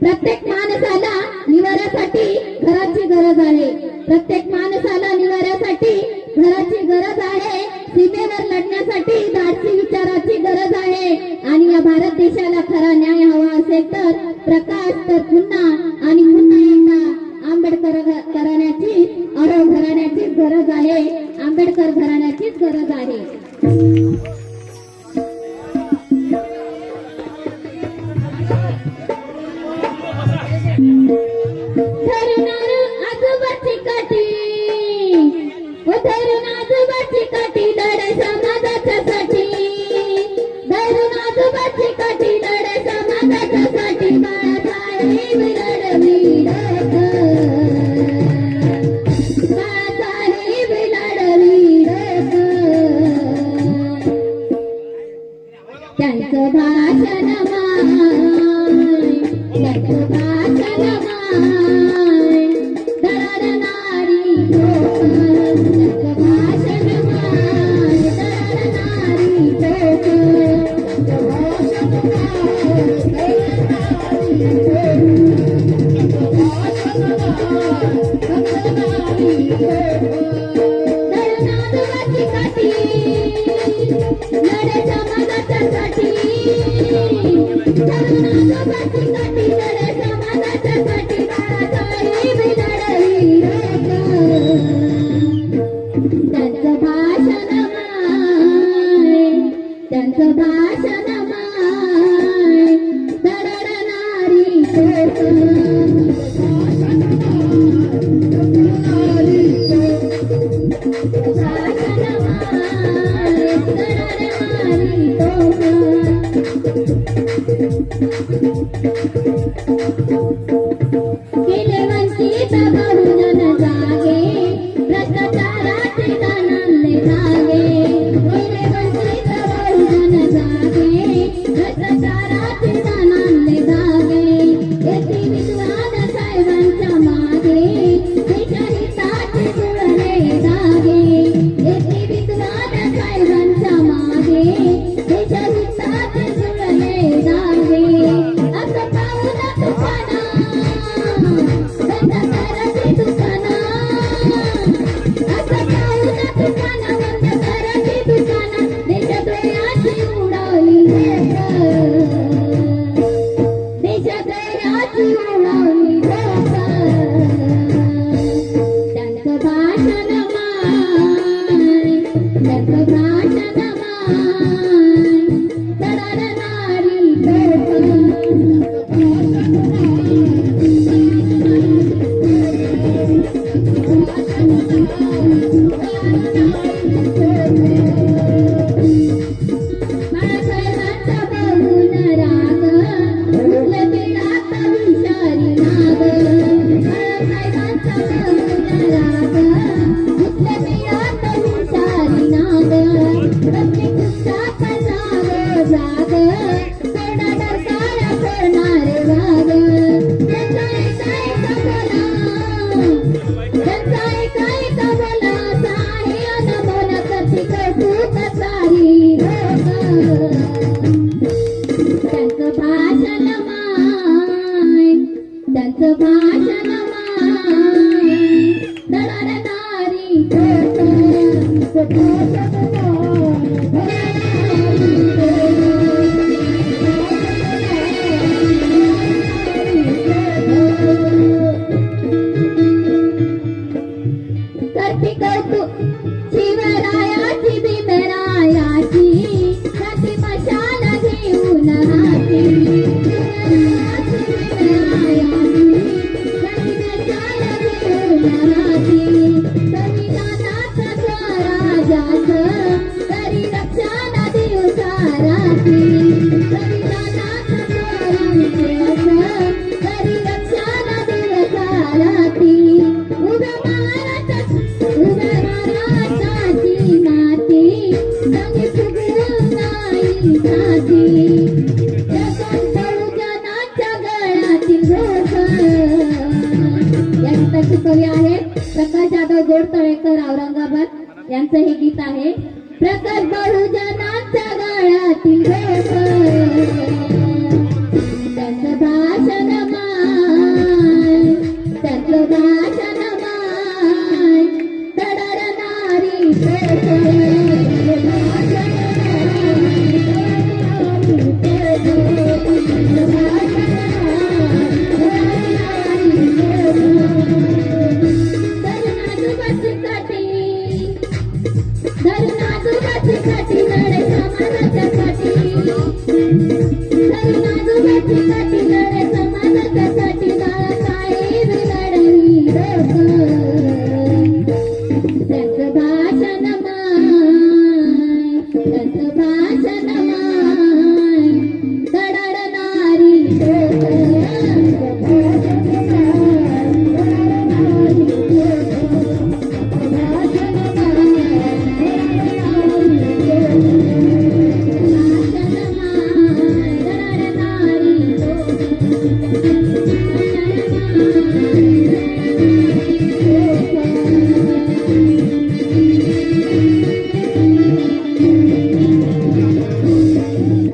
प्रत्येक माणसाला निवाऱ्यासाठी घराची गरज आहे. प्रत्येक माणसाला निवाऱ्यासाठी घराची गरज आहे. सीमेवर लढण्यासाठी धाडसी विचाराची गरज आहे. आणि या भारत देशाला खरा न्याय हवा असेल तर प्रकाश तर पुन्हा आणि पुन्हा एकदा आंबेडकर घराण्याची घराण्याचीच गरज आहे. आंबेडकर घराण्याचीच गरज आहे. धरणार आजोबाची काठी, धरून आजोबाची काठी लढे समाजाच्यासाठी. धरून आजोबाची काठी लढे समाजाच्यासाठी. बाळासाहेब लढवी रथ, बाळासाहेब लढवी रथ. त्यांचं भाषण माय, त्यांचं भाषण माय, दळणारी लोक. त्यांचं भाषण माय, दळणारी लोक. त्यांचं भाषण माय, दळणारी लोक. धरून आजोबाची काठी लढे समाजाच्यासाठी. धरून आजोबाची काठी लढे समाजाच्यासाठी. बाळासाहेब लढवी रथ, त्यांचं भाषण माय, त्यांचं भाषण माय, दळणारी लोक. केले वंचित बहुजन जागे, भ्रष्टाचाराचे दानले धागे. केले वंचित बहुजन जागे, भ्रष्टाचाराचे दानले धागे. येथे विद्वान साहेबांच्या मागे, देशहिताचे जुळले धागे. येथे विद्वान साहेबांच्या मागे, देशहिताचे जुळले धागे. असं पाहून तुकाना बंद करायची दुकाना. असं पाहून तुकाना बंद करायची दुकाना. देशद्रोहाची उडवली लोक, देशद्रोहाची उडवली लोक. त्यांचं भाषण माय, त्यांचं भाषण माय, दळणारी लोक. बाळासाहेबांचा बघून राग, उठले बिळात विषारी नाग. बाळासाहेबांचा बघून राग, उठले बिळात विषारी नाग. प्रत्येक दुःखात जाग जाग, कोणा डरकाळ्या करणारे वाग. त्यांचा ऐकायचा बोला, त्यांचा ऐकायचा बोला. सारे अनमोल करती कौतुक सारी लोक. त्यांचं भाषण माय, त्यांचं भाषण माय, दळणारी लोक. करती कौतुक शिवरायाची भीमरायाची, करती मशाल घेऊन हाती. शिवरायाची भीमरायाची, करती मशाल घेऊन हाती. संविधानाचं स्वराज्याचं गोडतळेकर औरंगाबाद यांचं हे गीत आहे. प्रकाश बहुजनांच्या गाळ्यातील लोक, त्यांचं भाषण माय, त्यांचं भाषण माय, तडरणारी साठी लढे समाजाच्यासाठी, समाजाच्यासाठी बाळासाहेब लढली लोक.